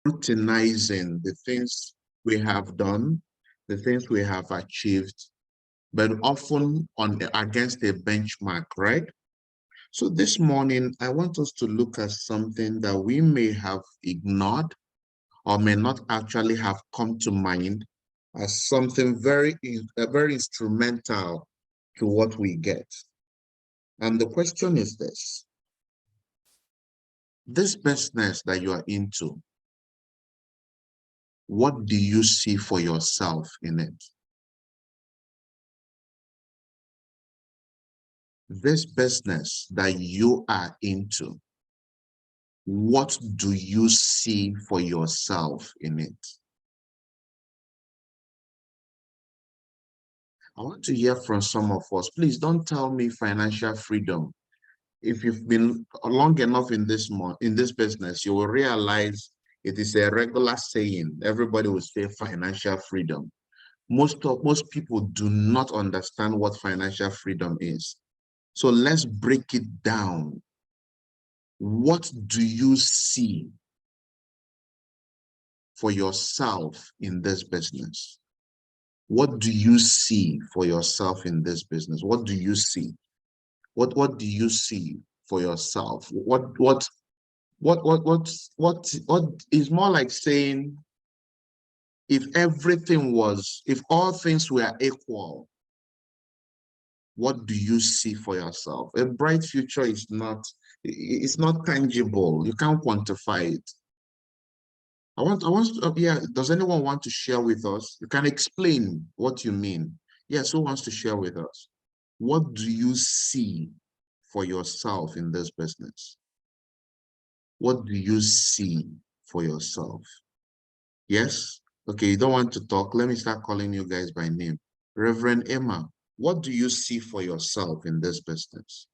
scrutinizing the things we have done, the things we have achieved, but often against a benchmark, right? So this morning, I want us to look at something that we may have ignored or may not actually have come to mind as something very instrumental to what we get. And the question is this business that you are into, what do you see for yourself in it? This business that you are into, what do you see for yourself in it? I want to hear from some of us. Please don't tell me financial freedom. If you've been long enough in this business, you will realize it is a regular saying. Everybody will say financial freedom. Most people do not understand what financial freedom is. So let's break it down. What do you see for yourself in this business? What do you see for yourself in this business? What do you see? What do you see for yourself? What is more like saying, if all things were equal, what do you see for yourself? A bright future is not, it's not tangible. You can't quantify it. Yeah, does anyone want to share with us? You can explain what you mean. Yes, who wants to share with us? What do you see for yourself in this business? What do you see for yourself? Yes? Okay, you don't want to talk. Let me start calling you guys by name. Reverend Emma, what do you see for yourself in this business?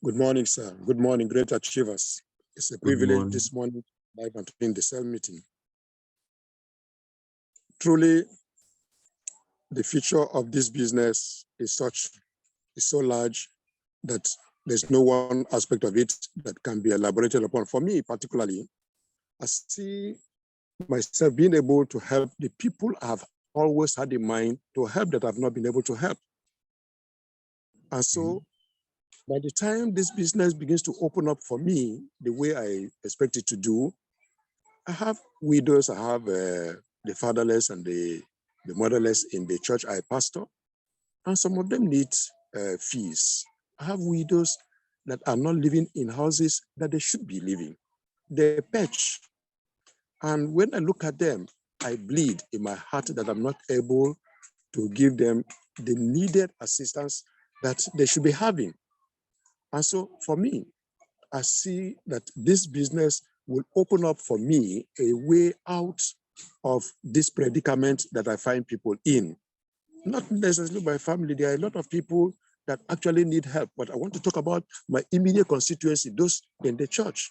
Good morning, sir. Good morning, great achievers. It's a privilege this morning live and in the cell meeting. Truly, the future of this business is so large that there's no one aspect of it that can be elaborated upon. For me, particularly, I see myself being able to help the people I've always had in mind to help that I've not been able to help. And so, by the time this business begins to open up for me the way I expect it to do, I have widows, I have the fatherless and the motherless in the church I pastor, and some of them need fees. I have widows that are not living in houses that they should be living. They perch. And when I look at them, I bleed in my heart that I'm not able to give them the needed assistance that they should be having. And so for me, I see that this business will open up for me a way out of this predicament that I find people in. Not necessarily my family. There are a lot of people that actually need help, but I want to talk about my immediate constituency, those in the church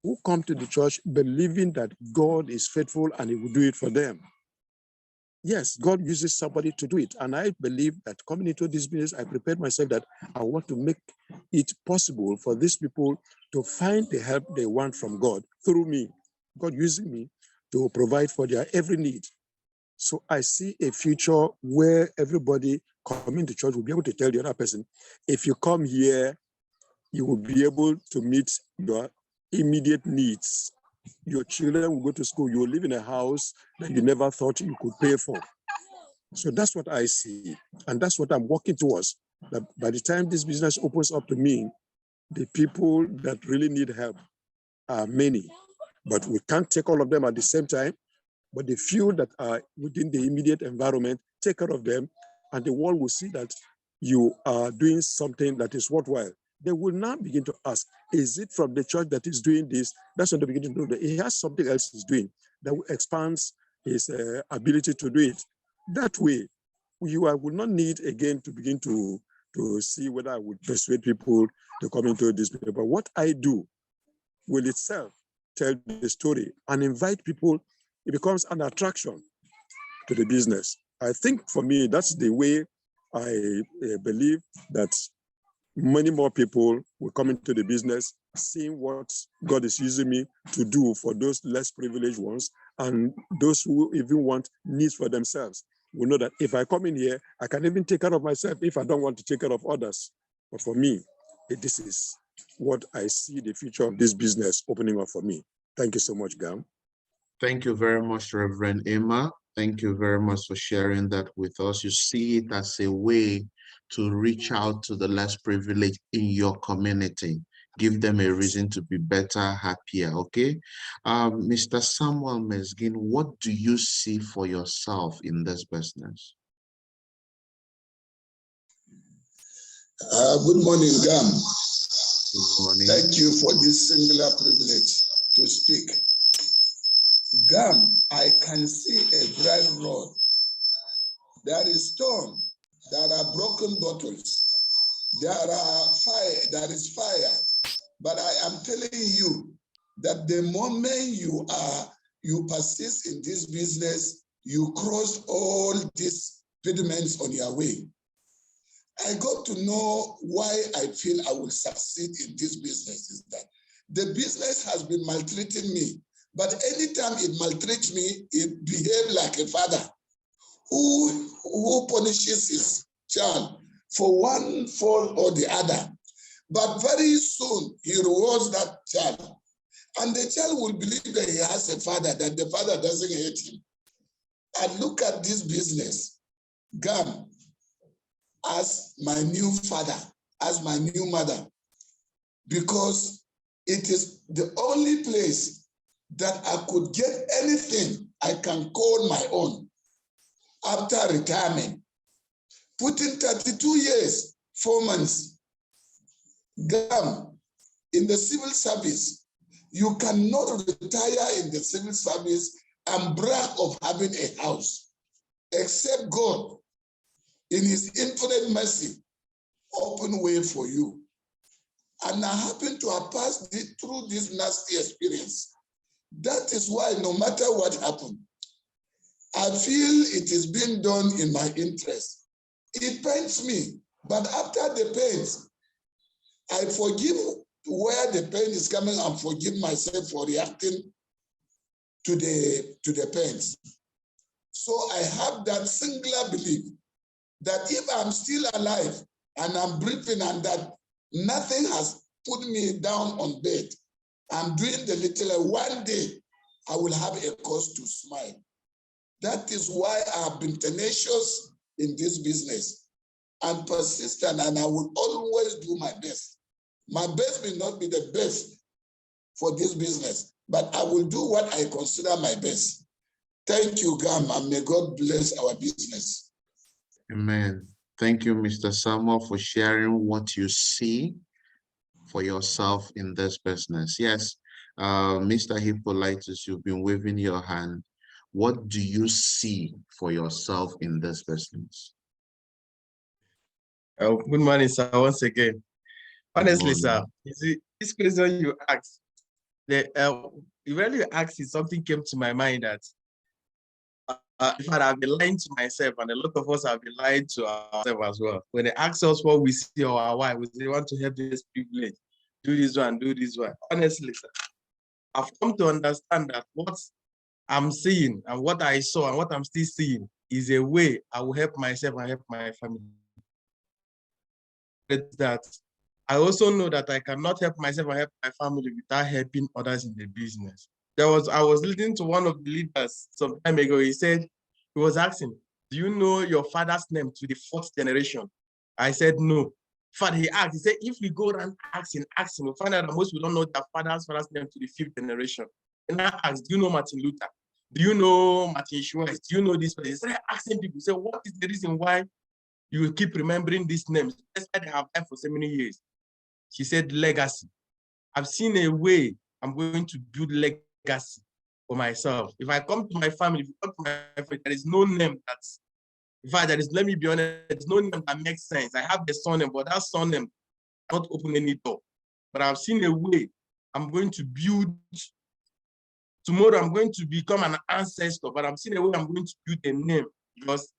who come to the church believing that God is faithful and he will do it for them. Yes, God uses somebody to do it. And I believe that coming into this business, I prepared myself that I want to make it possible for these people to find the help they want from God through me, God using me to provide for their every need. So I see a future where everybody coming to church will be able to tell the other person, if you come here, you will be able to meet your immediate needs. Your children will go to school. You will live in a house that you never thought you could pay for. So that's what I see. And that's what I'm working towards. That by the time this business opens up to me, the people that really need help are many. But we can't take all of them at the same time. But the few that are within the immediate environment, take care of them, and the world will see that you are doing something that is worthwhile. They will now begin to ask, is it from the church that is doing this? That's when they begin to know that he has something else he's doing that expands his ability to do it. That way, I will not need again to begin to see whether I would persuade people to come into this. But what I do will itself tell the story and invite people. It becomes an attraction to the business. I think for me, that's the way I believe that many more people will come into the business, seeing what God is using me to do for those less privileged ones and those who even want needs for themselves. We know that if I come in here, I can even take care of myself if I don't want to take care of others. But for me, this is what I see the future of this business opening up for me. Thank you so much, Gam. Thank you very much, Reverend Emma. Thank you very much for sharing that with us. You see it as a way to reach out to the less privileged in your community. Give them a reason to be better, happier, okay? Mr. Samuel Mesgin, what do you see for yourself in this business? Good morning, Gam. Good morning. Thank you for this singular privilege to speak. Gam, I can see a bright road. There is storm. There are broken bottles. There is fire. But I am telling you that the moment you persist in this business, you cross all these impediments on your way. I got to know why I feel I will succeed in this business is that the business has been maltreating me, but anytime it maltreats me, it behaves like a father who punishes his child for one fault or the other. But very soon, he rewards that child. And the child will believe that he has a father, that the father doesn't hate him. And look at this business. Gam, as my new father, as my new mother, because it is the only place that I could get anything I can call my own after retirement. Putting 32 years, 4 months, Gam, in the civil service, you cannot retire in the civil service and brag of having a house, except God, in his infinite mercy, open way for you. And I happen to have passed through this nasty experience. That is why no matter what happened, I feel it is being done in my interest. It pains me, but after the pains, I forgive where the pain is coming and forgive myself for reacting to the pains. So I have that singular belief that if I'm still alive and I'm breathing and that nothing has put me down on bed, I'm doing the little, one day I will have a cause to smile. That is why I've been tenacious in this business and persistent, and I will always do my best. My best may not be the best for this business, but I will do what I consider my best. Thank you, Gam, and may God bless our business. Amen. Thank you, Mr. Samuel, for sharing what you see for yourself in this business. Yes, Mr. Hippolytus, you've been waving your hand. What do you see for yourself in this business? Good morning, sir, once again. Honestly, sir, you see, this question you asked, when you asked it, something came to my mind that in fact, I've been lying to myself, and a lot of us have been lying to ourselves as well. When they ask us what we see or our why, we say, want to help this privilege, do this one, do this one. Honestly, sir, I've come to understand that what I'm seeing and what I saw and what I'm still seeing is a way I will help myself and help my family. That I also know that I cannot help myself and help my family without helping others in the business. I was listening to one of the leaders some time ago. He said, he was asking, do you know your father's name to the 4th generation? I said, no. In fact, he asked, he said, if we go around asking, we'll find out that most people don't know their father's name to the 5th generation. And I asked, do you know Martin Luther? Do you know Martin Schwartz? Do you know this person? He started asking people, say, what is the reason why you keep remembering these names? That's why they have died for so many years. She said, legacy. I've seen a way I'm going to build legacy for myself. If I come to my family, if you come to my family, there is no name that's, in fact, let me be honest, there's no name that makes sense. I have the surname, but that surname not open any door. But I've seen a way I'm going to build. Tomorrow I'm going to become an ancestor, but I'm seeing a way I'm going to build a name, because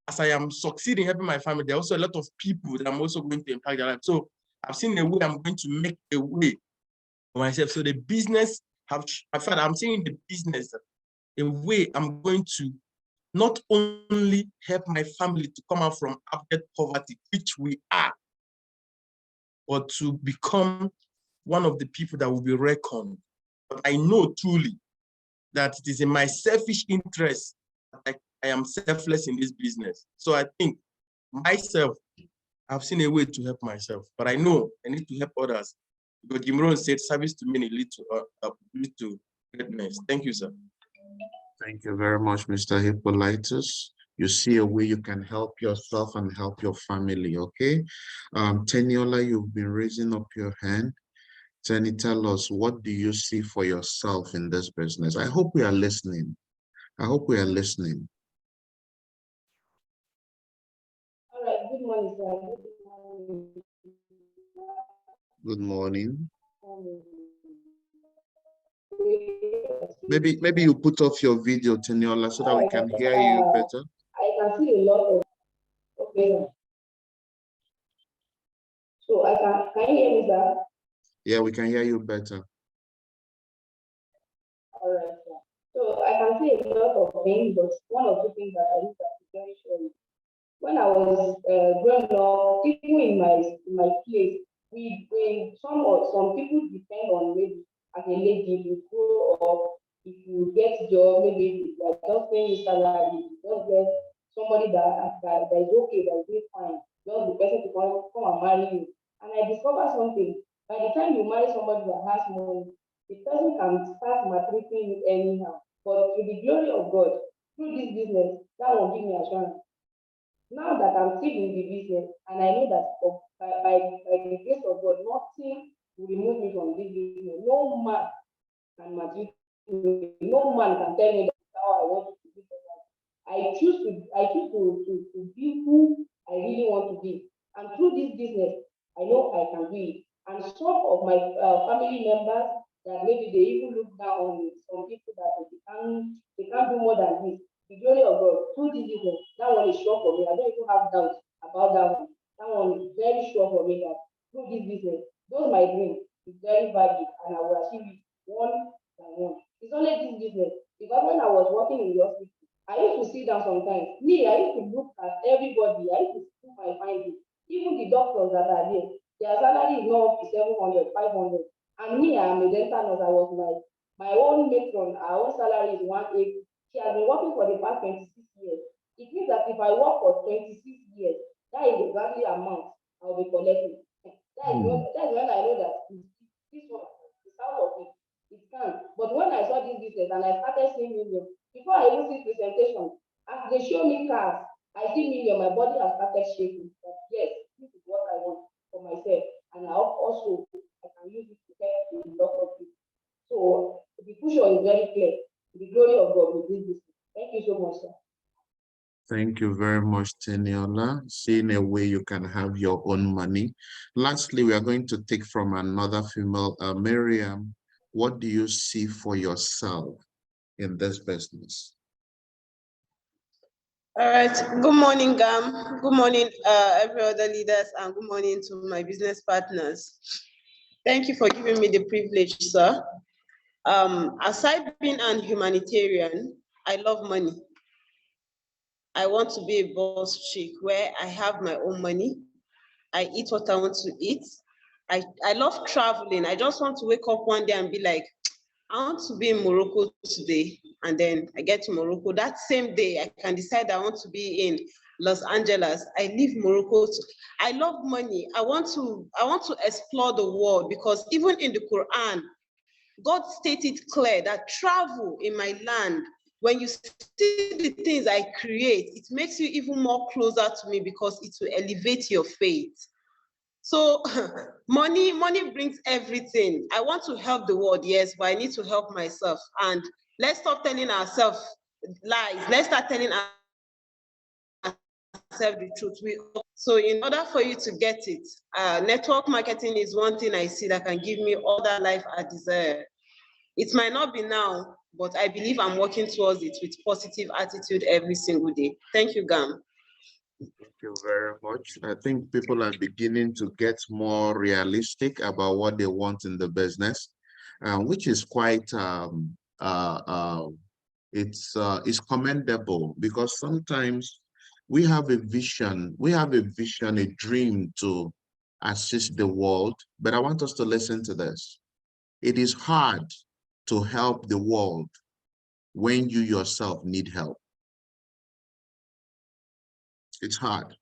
as I am succeeding helping my family, there are also a lot of people that I'm also going to impact their life. So I've seen a way I'm going to make a way for myself. So the business I'm seeing the business a way I'm going to not only help my family to come out from abject poverty, which we are, but to become one of the people that will be reckoned. But I know truly that it is in my selfish interest that I am selfless in this business. So I think myself, I've seen a way to help myself, but I know I need to help others. Because Jim Rohn said, service to many lead to greatness. Thank you, sir. Thank you very much, Mr. Hippolytus. You see a way you can help yourself and help your family, okay? Teniola, you've been raising up your hand. Tenny, tell us, what do you see for yourself in this business? I hope we are listening. I hope we are listening. All right, good morning, sir. Good morning. Good Maybe you put off your video, Teniola, so that we can hear you better. I can see a lot of, okay. So can you hear me, sir? Yeah, we can hear you better. All right, sir. So I can see a lot of things, but one of the things that I need to be very sure is when I was growing up, people in my place, some people depend on maybe as a lady, you grow up, if you get job, maybe like just paying you salary, just get somebody that is okay, that is doing fine, just the person to come and marry you. And I discovered something. By the time you marry somebody that has money, the person can start maltreating you anyhow. But to the glory of God, through this business, that will give me assurance. Now that I'm still in the business, and I know that by the grace of God, nothing will remove me from this business. No man can maltreat me. No man can tell me that's how I want to be. I choose to be who I really want to be. And through this business, I know I can do it. And some of my family members that maybe they even look down on me, some people that they can't do more than this. The glory of God through this business, that one is sure for me. I don't even have doubt about that one. That one is very sure for me that through this business, those my dreams is very valid, and I will achieve it one by one. It's only this business because when I was working in the hospital, I used to sit down sometimes. I used to look at everybody. I used to do my findings. Even the doctors that are there, their salary is not up to 700, 500. And me, I'm a dental nurse. I was like, my own matron, our own salary is 180. She has been working for the past 26 years. It means that if I work for 26 years, that is exactly the amount I'll be collecting. That's when I know that this one is out of it. It can. But when I saw this business and I started seeing millions, before I even see presentation, as they show me cars, I see million, my body has started shaking. But yes, this is what I want for myself. And I also can use it to help a lot of people. So the future is very clear. The glory of God will be this. Thank you so much, sir. Thank you very much, Teniola. Seeing a way you can have your own money. Lastly, we are going to take from another female, Miriam. What do you see for yourself in this business? All right. Good morning, Gam. Good morning, every other leaders, and good morning to my business partners. Thank you for giving me the privilege, sir. Aside being an humanitarian, I love money. I want to be a boss chick where I have my own money. I eat what I want to eat. I love traveling. I just want to wake up one day and be like, I want to be in Morocco today. And then I get to Morocco. That same day, I can decide I want to be in Los Angeles. I leave Morocco. I love money. I want to explore the world, because even in the Quran, God stated clear that travel in my land, when you see the things I create, it makes you even more closer to me, because it will elevate your faith. So money brings everything. I want to help the world, yes, but I need to help myself. And let's stop telling ourselves lies. Let's start telling ourselves the truth. So in order for you to get it, network marketing is one thing I see that can give me all that life I desire. It might not be now, but I believe I'm working towards it with positive attitude every single day. Thank you, Gam. Thank you very much. I think people are beginning to get more realistic about what they want in the business, which is quite it's commendable, because sometimes we have a vision, a dream to assist the world. But I want us to listen to this. It is hard to help the world when you yourself need help. It's hard.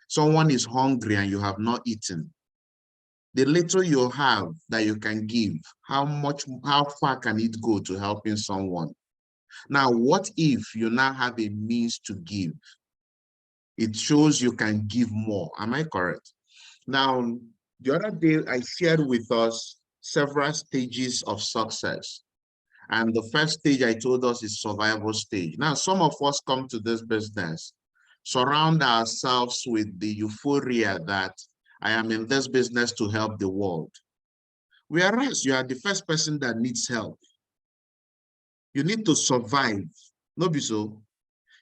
Someone is hungry and you have not eaten. The little you have that you can give, how far can it go to helping someone? Now, what if you now have a means to give? It shows you can give more. Am I correct? Now, the other day I shared with us several stages of success. And the first stage I told us is survival stage. Now, some of us come to this business, surround ourselves with the euphoria that I am in this business to help the world. Whereas you are the first person that needs help. You need to survive. No be so.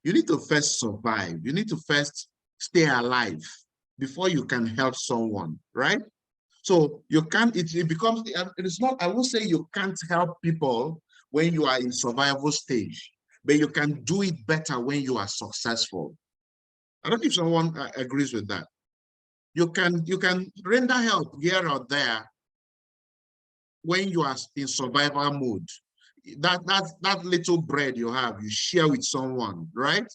You need to first survive. You need to first stay alive before you can help someone, right? So you can't, it becomes, it is not, I won't say you can't help people when you are in survival stage, but you can do it better when you are successful. I don't know if someone agrees with that. You can render help here or there when you are in survival mode. That little bread you have, you share with someone, right?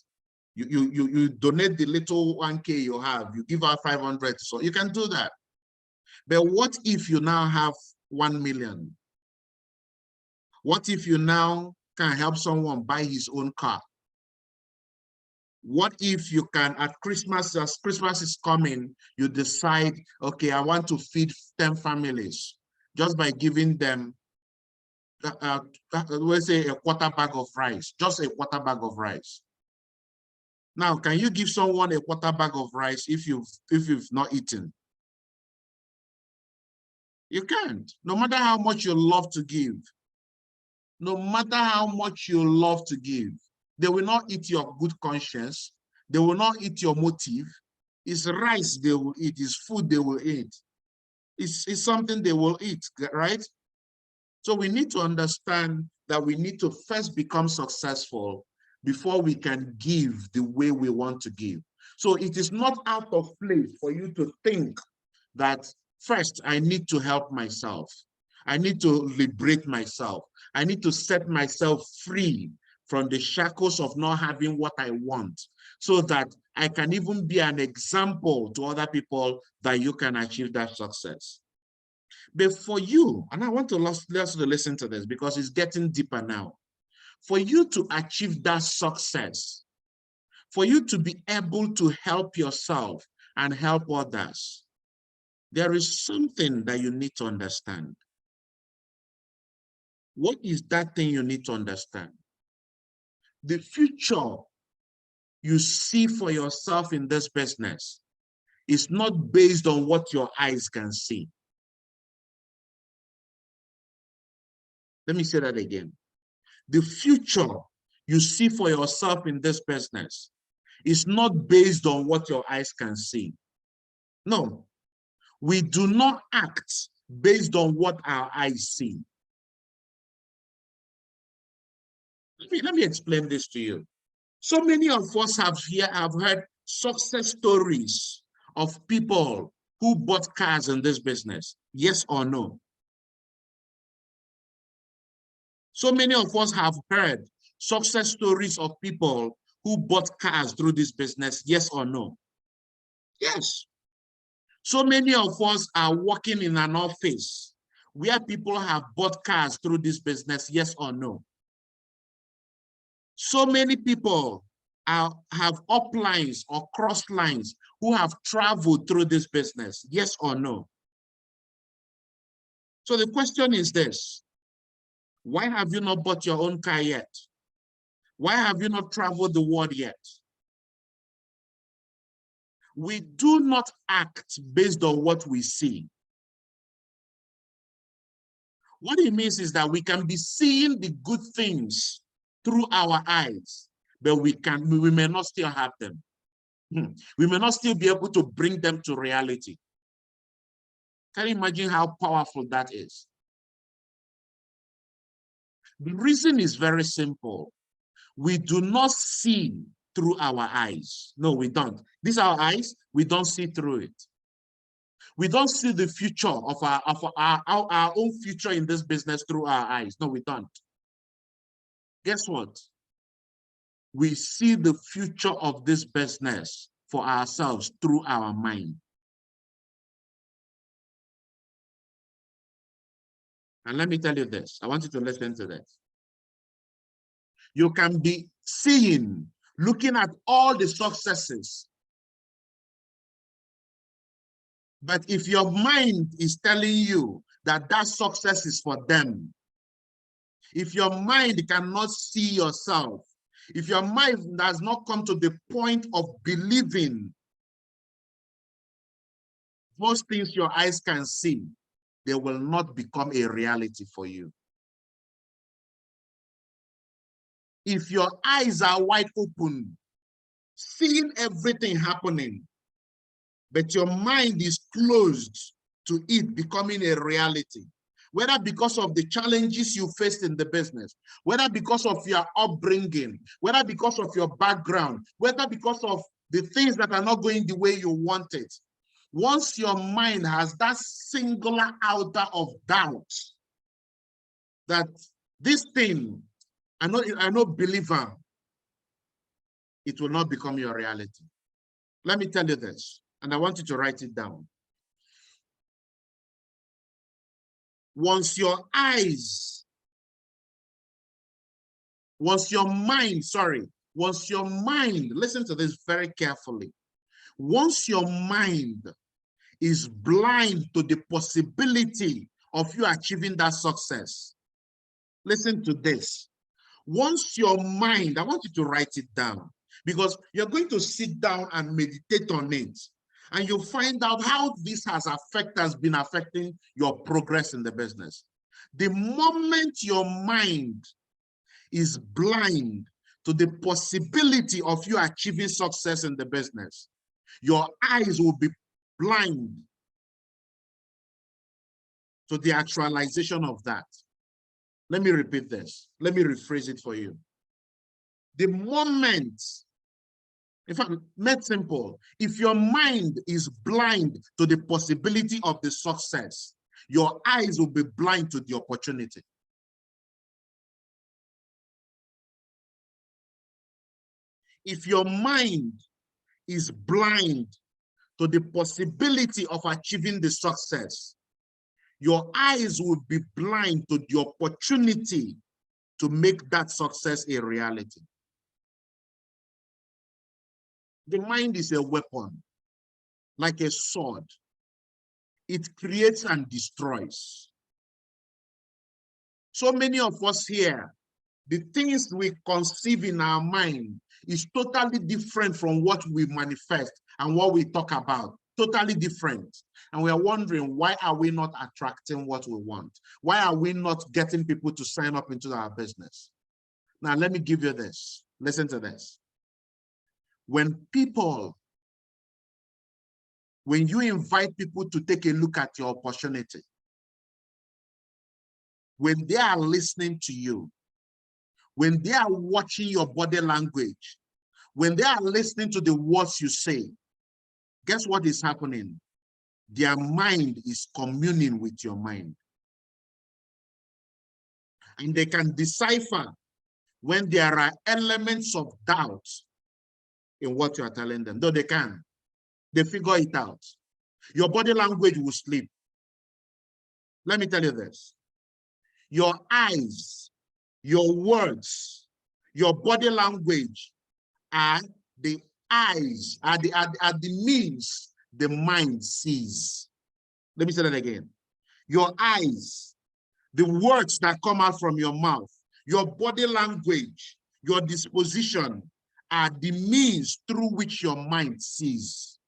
You donate the little 1K you have, you give out 500, so you can do that. But what if you now have 1 million? What if you now can help someone buy his own car? What if you can, at Christmas, as Christmas is coming, you decide, okay, I want to feed 10 families just by giving them, let's say, a quarter bag of rice, just a quarter bag of rice. Now, can you give someone a quarter bag of rice if you've not eaten? You can't, no matter how much you love to give. No matter how much you love to give, they will not eat your good conscience. They will not eat your motive. It's rice they will eat. It's food they will eat. It's something they will eat, right? So we need to understand that we need to first become successful before we can give the way we want to give. So it is not out of place for you to think that first I need to help myself. I need to liberate myself. I need to set myself free from the shackles of not having what I want, so that I can even be an example to other people that you can achieve that success. But for you, and I want to listen to this because it's getting deeper now. For you to achieve that success, for you to be able to help yourself and help others, there is something that you need to understand. What is that thing you need to understand? The future you see for yourself in this business is not based on what your eyes can see. Let me say that again. The future you see for yourself in this business is not based on what your eyes can see. No, we do not act based on what our eyes see. Let me explain this to you. So many of us have heard success stories of people who bought cars in this business. Yes or no? So many of us have heard success stories of people who bought cars through this business. Yes or no? Yes. So many of us are working in an office where people have bought cars through this business. Yes or no? So many people have uplines or cross lines who have traveled through this business. Yes or no? So the question is this: why have you not bought your own car yet? Why have you not traveled the world yet? We do not act based on what we see. What it means is that we can be seeing the good things through our eyes, but we may not still have them. We may not still be able to bring them to reality. Can you imagine how powerful that is? The reason is very simple. We do not see through our eyes. No, we don't. These are our eyes. We don't see through it. We don't see the future of our own future in this business through our eyes. No, we don't. Guess what? We see the future of this business for ourselves through our mind. And let me tell you this. I want you to listen to this. You can be seeing, looking at all the successes. But if your mind is telling you that that success is for them, if your mind cannot see yourself, if your mind does not come to the point of believing those things your eyes can see, they will not become a reality for you. If your eyes are wide open, seeing everything happening, but your mind is closed to it becoming a reality, whether because of the challenges you faced in the business, whether because of your upbringing, whether because of your background, whether because of the things that are not going the way you want it, once your mind has that singular outer of doubt that this thing, I know believer, it will not become your reality. Let me tell you this, and I want you to write it down. Once your mind, listen to this very carefully. Once your mind is blind to the possibility of you achieving that success, listen to this. Once your mind, I want you to write it down, because you're going to sit down and meditate on it, and you'll find out how this has been affecting your progress in the business. The moment your mind is blind to the possibility of you achieving success in the business, your eyes will be blind to the actualization of that. Let me repeat this. Let me rephrase it for you. The moment, in fact, made simple, if your mind is blind to the possibility of the success, your eyes will be blind to the opportunity. If your mind is blind to the possibility of achieving the success, your eyes will be blind to the opportunity to make that success a reality. The mind is a weapon, like a sword. It creates and destroys. So many of us here, the things we conceive in our mind is totally different from what we manifest and what we talk about. Totally different. And we are wondering, why are we not attracting what we want? Why are we not getting people to sign up into our business? Now, let me give you this. Listen to this. When you invite people to take a look at your opportunity, when they are listening to you, when they are watching your body language, when they are listening to the words you say, guess what is happening? Their mind is communing with your mind. And they can decipher when there are elements of doubt in what you are telling them. Though they can, they figure it out. Your body language will sleep. Let me tell you this. Your eyes, your words, your body language are the eyes, are the means the mind sees. Let me say that again. Your eyes, the words that come out from your mouth, your body language, your disposition are the means through which your mind sees.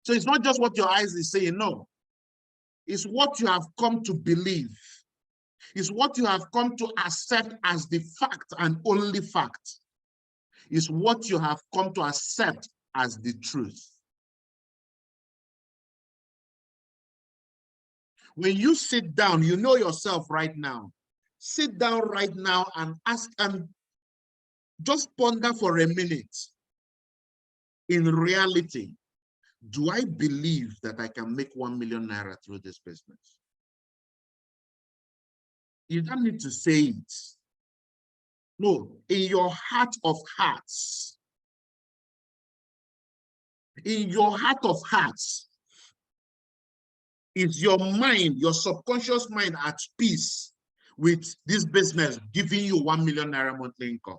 So it's not just what your eyes is saying, no. It's what you have come to believe. It's what you have come to accept as the fact and only fact. is what you have come to accept as the truth. When you sit down, you know yourself right now. Sit down right now and ask, and just ponder for a minute. In reality, do I believe that I can make 1 million naira through this business? You don't need to say it. No, in your heart of hearts, in your heart of hearts, is your mind, your subconscious mind at peace with this business giving you 1 million naira monthly income?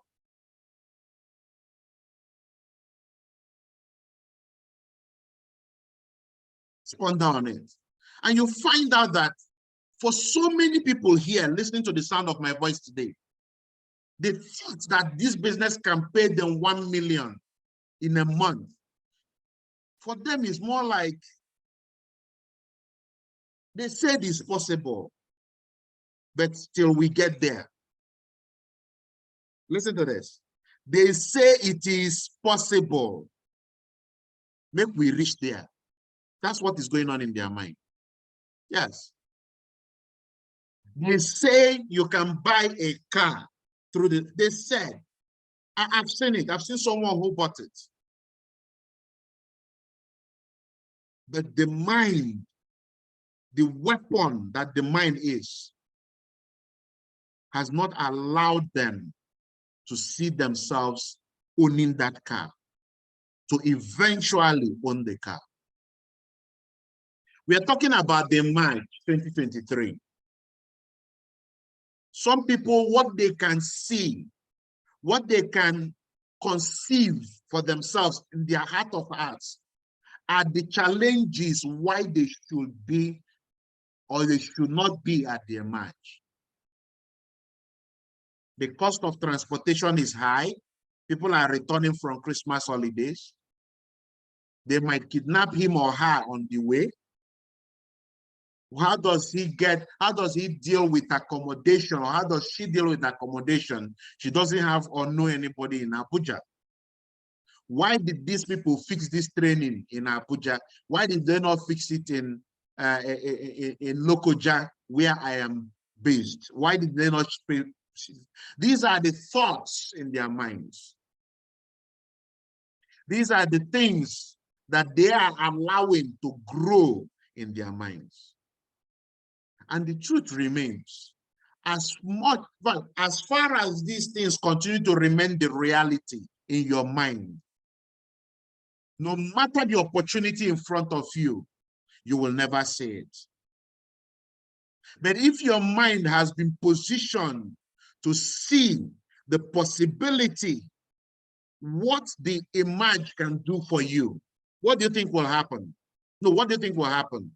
Ponder on it. And you find out that for so many people here listening to the sound of my voice today, they thought that this business can pay them 1 million in a month. For them, it's more like they said it's possible, but till we get there. Listen to this. They say it is possible. Make we reach there. That's what is going on in their mind. Yes. They say you can buy a car through the, they said, I've seen it. I've seen someone who bought it. But the mind, the weapon that the mind is, has not allowed them to see themselves owning that car, to eventually own the car. We are talking about the March 2023. Some people, what they can see, what they can conceive for themselves in their heart of hearts, are the challenges why they should be or they should not be at their match. The cost of transportation is high. People are returning from Christmas holidays. They might kidnap him or her on the way. How does he deal with accommodation, or how does she deal with accommodation? She doesn't have or know anybody in Abuja. Why did these people fix this training in Abuja? Why did they not fix it in Lokoja, where I am based? Why did they not pay? These are the thoughts in their minds. These are the things that they are allowing to grow in their minds. And the truth remains, as far as these things continue to remain the reality in your mind, no matter the opportunity in front of you, you will never say it. But if your mind has been positioned to see the possibility, what the emerge can do for you, what do you think will happen? No, what do you think will happen?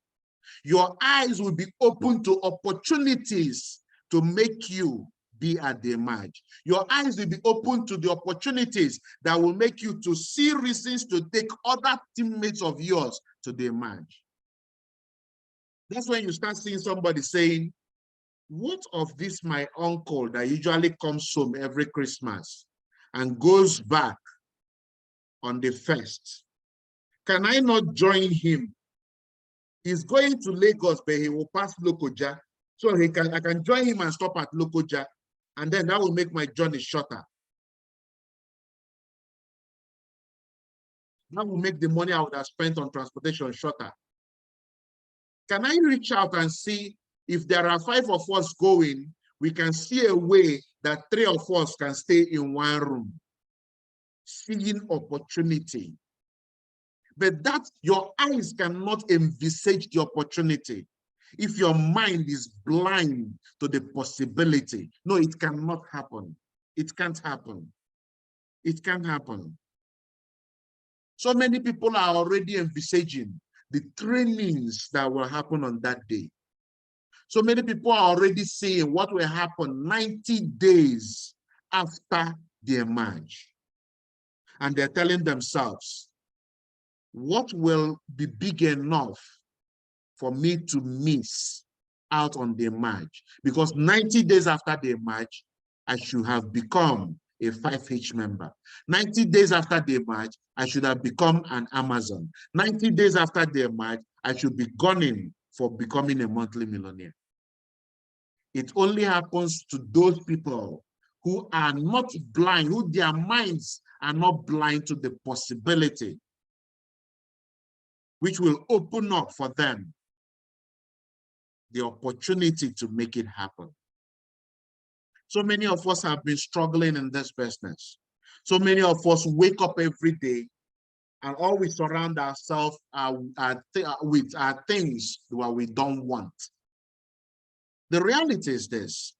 Your eyes will be open to opportunities to make you be at the emerge. Your eyes will be open to the opportunities that will make you to see reasons to take other teammates of yours to the emerge. That's when you start seeing somebody saying, what of this my uncle that usually comes home every Christmas and goes back on the 1st? Can I not join him? He's going to Lagos, but he will pass Lokoja. So I can join him and stop at Lokoja, and then that will make my journey shorter. That will make the money I would have spent on transportation shorter. Can I reach out and see if there are 5 of us going, we can see a way that 3 of us can stay in one room, seeing opportunity. But that your eyes cannot envisage the opportunity if your mind is blind to the possibility. No, it cannot happen. It can't happen. It can't happen. So many people are already envisaging the trainings that will happen on that day. So many people are already saying what will happen 90 days after the emerge. And they're telling themselves, what will be big enough for me to miss out on the emerge? Because 90 days after the emerge, I should have become a 5H member. 90 days after they merge, I should have become an Amazon. 90 days after they merge, I should be gunning for becoming a monthly millionaire. It only happens to those people who are not blind, who their minds are not blind to the possibility, which will open up for them the opportunity to make it happen. So many of us have been struggling in this business. So many of us wake up every day and all we surround ourselves with are things that we don't want. The reality is this: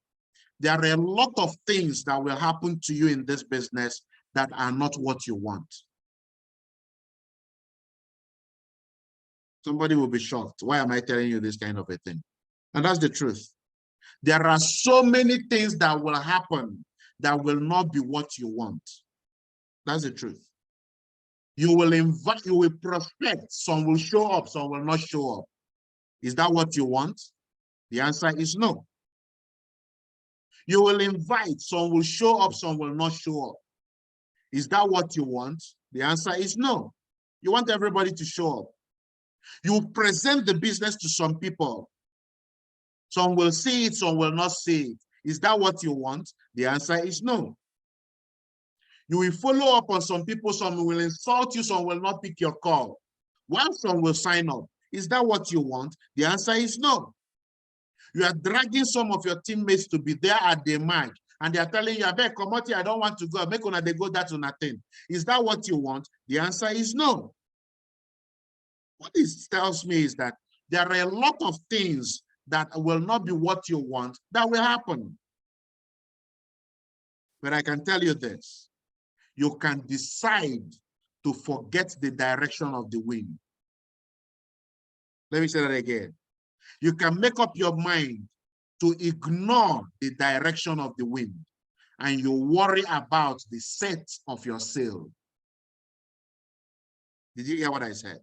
there are a lot of things that will happen to you in this business that are not what you want. Somebody will be shocked. Why am I telling you this kind of a thing? And that's the truth. There are so many things that will happen that will not be what you want. That's the truth. You will invite, you will prospect, some will show up, some will not show up. Is that what you want? The answer is no. You will invite, some will show up, some will not show up. Is that what you want? The answer is no. You want everybody to show up. You present the business to some people. Some will see it, some will not see it. Is that what you want? The answer is no. You will follow up on some people, some will insult you, some will not pick your call, while some will sign up. Is that what you want? The answer is no. You are dragging some of your teammates to be there at the match, and they are telling you, I beg, come out here, I don't want to go. Make una they go that to nothing. Is that what you want? The answer is no. What this tells me is that there are a lot of things that will not be what you want that will happen. But I can tell you this: you can decide to forget the direction of the wind. Let me say that again. You can make up your mind to ignore the direction of the wind, and you worry about the set of your sail. Did you hear what I said?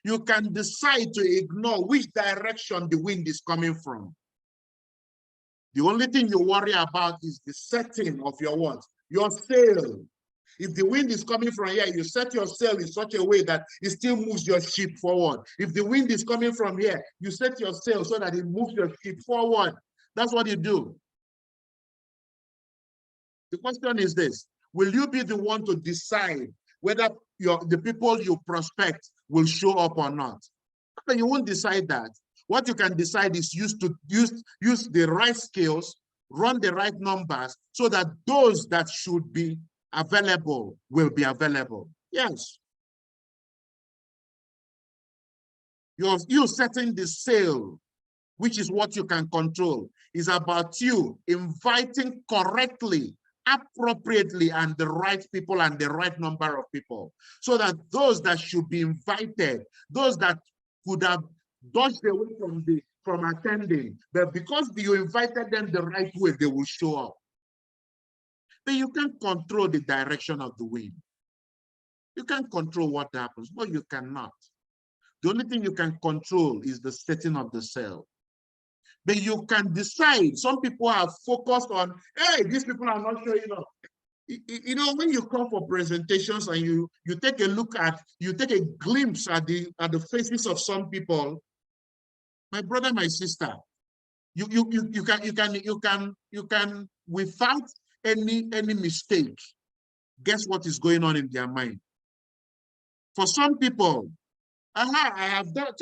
You can decide to ignore which direction the wind is coming from. The only thing you worry about is the setting of your what? Your sail. If the wind is coming from here, you set your sail in such a way that it still moves your ship forward. If the wind is coming from here, you set your sail so that it moves your ship forward. That's what you do. The question is this: will you be the one to decide whether the people you prospect will show up or not? But you won't decide that. What you can decide is use the right skills, run the right numbers, so that those that should be available will be available. Yes. You're setting the sail, which is what you can control. Is about you inviting correctly, appropriately, and the right people and the right number of people, so that those that should be invited, those that could have dodged away from attending, but because you invited them the right way, they will show up. But you can't control the direction of the wind. You can't control what happens. No, you cannot. The only thing you can control is the setting of the sail. But you can decide. Some people are focused on, hey, these people are not showing up. You know, when you come for presentations and you take a look at, you take a glimpse at the faces of some people, my brother, my sister, you can without any mistake guess what is going on in their mind. For some people, I have done.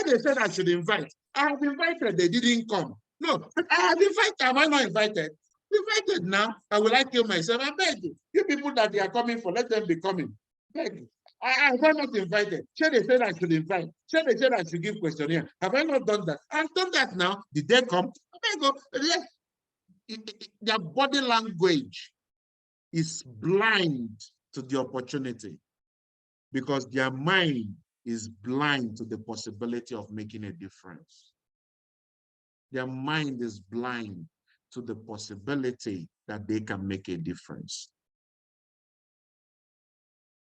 They said I should invite. I have invited. They didn't come. No, I have invited. Am I not invited? Invited now. I will I kill myself? I beg you. You people that they are coming for, let them be coming. Beg you. I have not invited. They said I should invite. They said I should give questionnaire. Have I not done that? I've done that now. Did they come? I go. Their body language is blind to the opportunity because their mind is blind to the possibility of making a difference. Their mind is blind to the possibility that they can make a difference.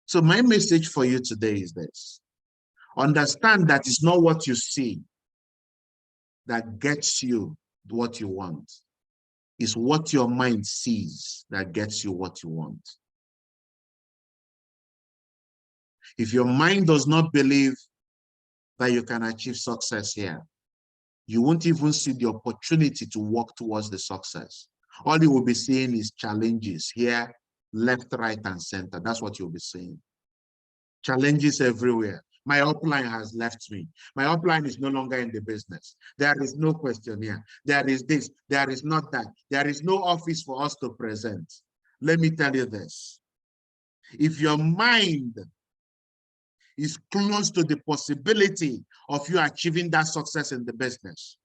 So my message for you today is this: understand that it's not what you see that gets you what you want. is what your mind sees that gets you what you want. If your mind does not believe that you can achieve success here, you won't even see the opportunity to work towards the success. All you will be seeing is challenges here, left, right, and center. That's what you'll be seeing. Challenges everywhere. My upline has left me. My upline is no longer in the business. There is no question here. There is this, there is not that. There is no office for us to present. Let me tell you this. If your mind is close to the possibility of you achieving that success in the business,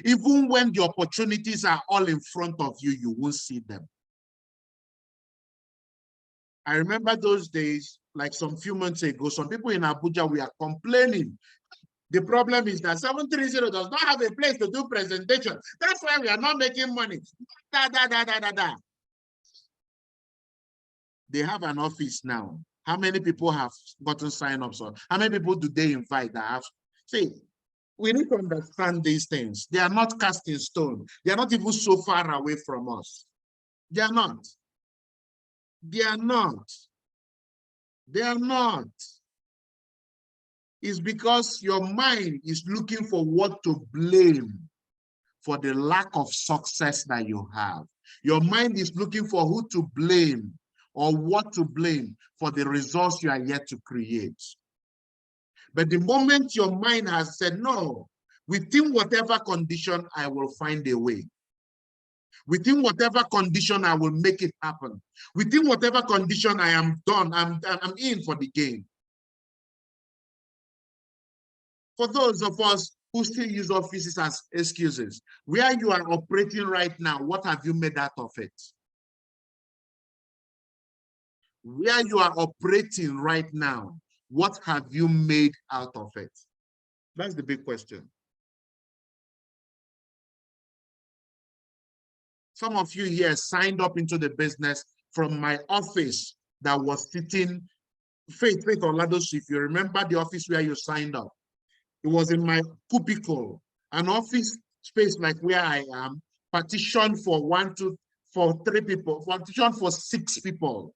even when the opportunities are all in front of you, you won't see them. I remember those days, like some few months ago, some people in Abuja were complaining. The problem is that 730 does not have a place to do presentation. That's why we are not making money. Da, da, da, da, da, da. They have an office now. How many people have gotten sign-ups? Or how many people do they invite that have? See, we need to understand these things. They are not cast in stone. They are not even so far away from us. They are not. They are not. They are not. It's because your mind is looking for what to blame for the lack of success that you have. Your mind is looking for who to blame or what to blame for the results you are yet to create. But the moment your mind has said, no, within whatever condition, I will find a way. Within whatever condition, I will make it happen. Within whatever condition I am done, I'm in for the game. For those of us who still use offices as excuses, where you are operating right now, what have you made out of it? Where you are operating right now, what have you made out of it? That's the big question. Some of you here signed up into the business from my office that was sitting, Faith Olados, if you remember the office where you signed up, it was in my cubicle, an office space like where I am, partitioned for 3 people, partitioned for 6 people,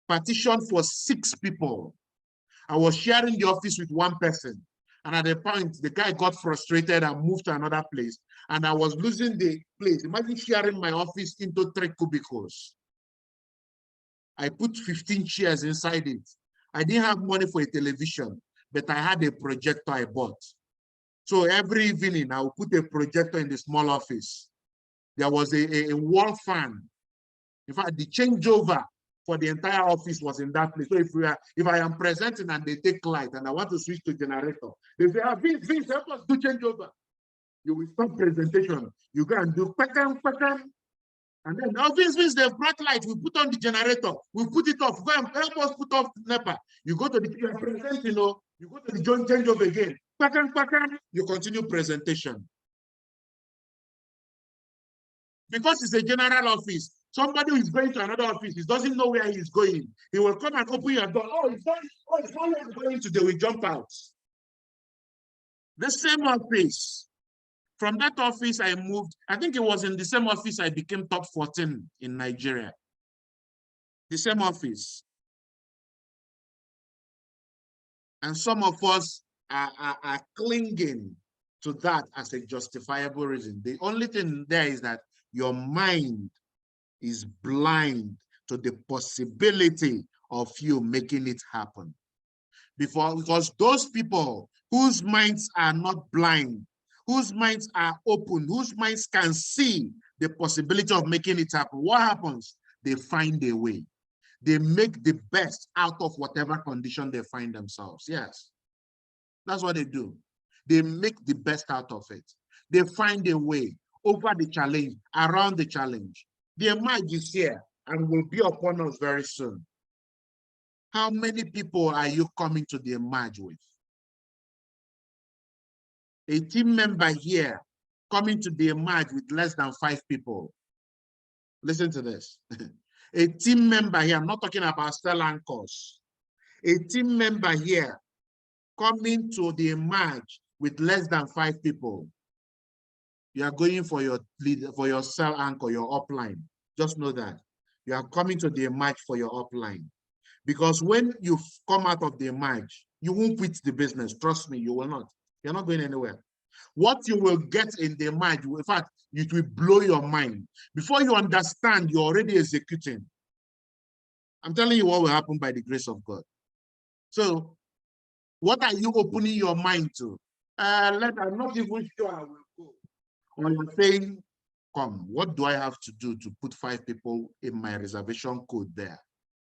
partitioned for 6 people. I was sharing the office with one person. And at the point, the guy got frustrated and moved to another place. And I was losing the place. Imagine sharing my office into 3 cubicles. I put 15 chairs inside it. I didn't have money for a television, but I had a projector I bought. So every evening, I would put a projector in the small office. There was a wall fan. In fact, the changeover for the entire office was in that place. So if I am presenting and they take light and I want to switch to generator, they say, Vince, help us do changeover. You will stop presentation. You go and do pakam, pakam. And then, oh, Vince, they've brought light. We put on the generator. We put it off. Go and help us put off NEPA. You go to the present, you go to the joint changeover again. Pakam, pakam. You continue presentation. Because it's a general office. Somebody who is going to another office, he doesn't know where he's going. He will come and open your door. Oh, it's not where I'm going to. They will jump out. The same office. From that office, I moved. I think it was in the same office I became top 14 in Nigeria. The same office. And some of us are clinging to that as a justifiable reason. The only thing there is that your mind is blind to the possibility of you making it happen. Because those people whose minds are not blind, whose minds are open, whose minds can see the possibility of making it happen, what happens? They find a way. They make the best out of whatever condition they find themselves. Yes, that's what they do. They make the best out of it. They find a way over the challenge, around the challenge. The emerge is here and will be upon us very soon. How many people are you coming to the emerge with? A team member here coming to the emerge with less than 5 people. Listen to this. A team member here, I'm not talking about Stella Anchors. A team member here coming to the emerge with less than 5 people. You are going for your lead, for your sell anchor, your upline. Just know that. You are coming to the match for your upline. Because when you come out of the match, you won't quit the business. Trust me, you will not. You're not going anywhere. What you will get in the match, in fact, it will blow your mind. Before you understand, you're already executing. I'm telling you what will happen by the grace of God. So, what are you opening your mind to? I'm not even sure I will go. Or you're saying, come, what do I have to do to put 5 people in my reservation code there?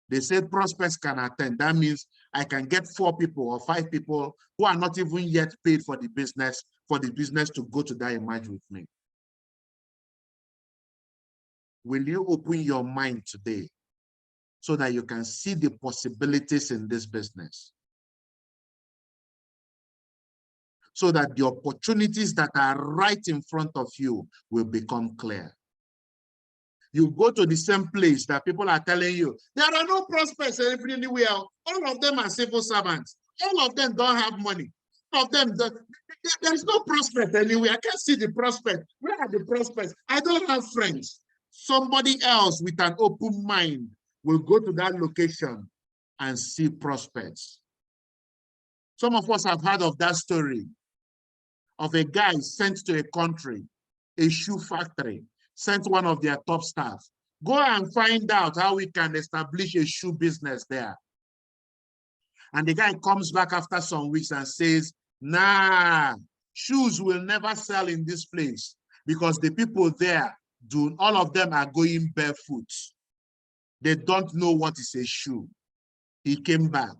They said prospects can attend. That means I can get 4 people or 5 people who are not even yet paid for the business to go to that emerge with me. Will you open your mind today so that you can see the possibilities in this business? So that the opportunities that are right in front of you will become clear. You go to the same place that people are telling you, there are no prospects anywhere. All of them are civil servants. All of them don't have money. All of them, there's no prospect anywhere. I can't see the prospect. Where are the prospects? I don't have friends. Somebody else with an open mind will go to that location and see prospects. Some of us have heard of that story of a guy sent to a country, a shoe factory, sent one of their top staff. Go and find out how we can establish a shoe business there. And the guy comes back after some weeks and says, nah, shoes will never sell in this place because the people there, all of them are going barefoot. They don't know what is a shoe. He came back.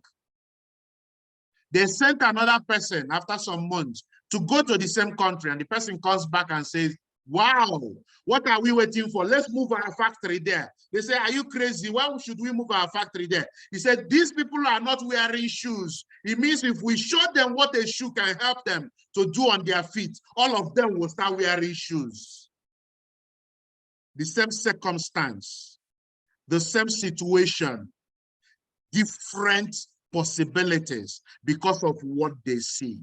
They sent another person after some months to go to the same country, and the person comes back and says, wow, what are we waiting for? Let's move our factory there. They say, are you crazy? Why should we move our factory there? He said, these people are not wearing shoes. It means if we show them what a shoe can help them to do on their feet, all of them will start wearing shoes. The same circumstance, the same situation, different possibilities because of what they see.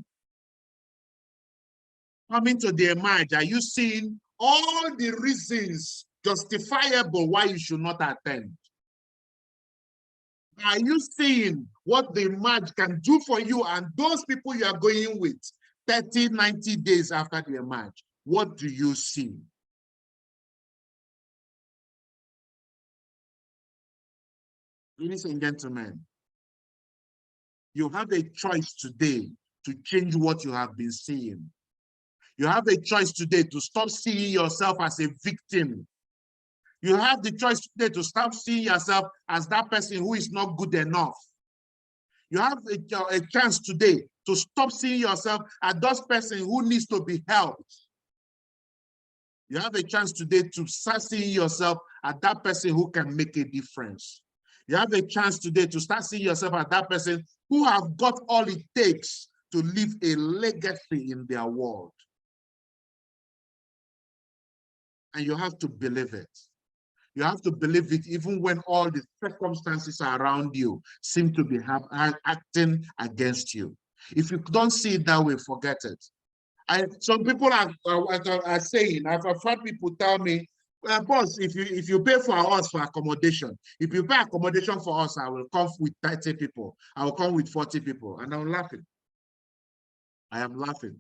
Coming to the emerge, are you seeing all the reasons justifiable why you should not attend? Are you seeing what the emerge can do for you and those people you are going with 30, 90 days after the emerge? What do you see? Ladies and gentlemen, you have a choice today to change what you have been seeing. You have a choice today to stop seeing yourself as a victim. You have the choice today to stop seeing yourself as that person who is not good enough. You have a chance today to stop seeing yourself as that person who needs to be helped. You have a chance today to start seeing yourself as that person who can make a difference. You have a chance today to start seeing yourself as that person who have got all it takes to leave a legacy in their world. And you have to believe it. You have to believe it even when all the circumstances around you seem to be acting against you. If you don't see it that way, forget it. Some people are saying, I've heard people tell me, boss, if you pay for us for accommodation, if you pay accommodation for us, I will come with 30 people. I will come with 40 people. And I'm laughing. I am laughing.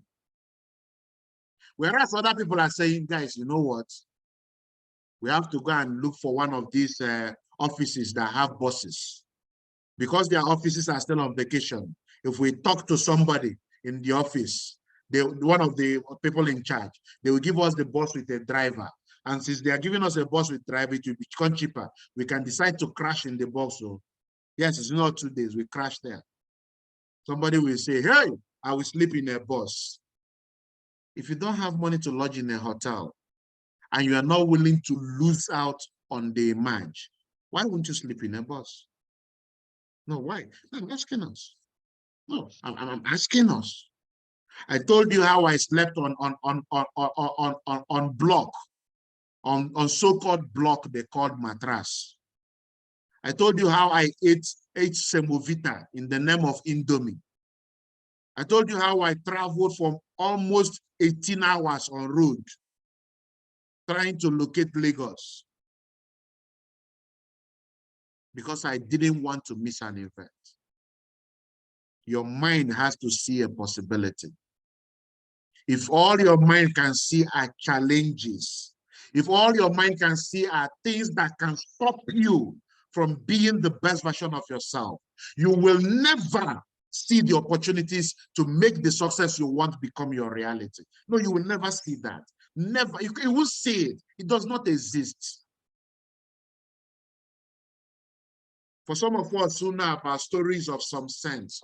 Whereas other people are saying, guys, you know what? We have to go and look for one of these offices that have bosses. Because their offices are still on vacation. If we talk to somebody in the office, one of the people in charge, they will give us the bus with a driver. And since they are giving us a bus with driver, it will become cheaper. We can decide to crash in the bus. So yes, it's not 2 days, we crash there. Somebody will say, hey, I will sleep in a bus. If you don't have money to lodge in a hotel and you are not willing to lose out on the emerge, why won't you sleep in a bus? No, why? I'm asking us. No, I'm asking us. I told you how I slept on block, on so-called block they called mattress. I told you how I ate semovita in the name of Indomie. I told you how I traveled from almost 18 hours on road trying to locate Lagos because I didn't want to miss an event. Your mind has to see a possibility. If all your mind can see are challenges, if all your mind can see are things that can stop you from being the best version of yourself, you will never see the opportunities to make the success you want become your reality. No, you will never see that. Never. You will see it. It does not exist. For some of us who know about stories of some sense,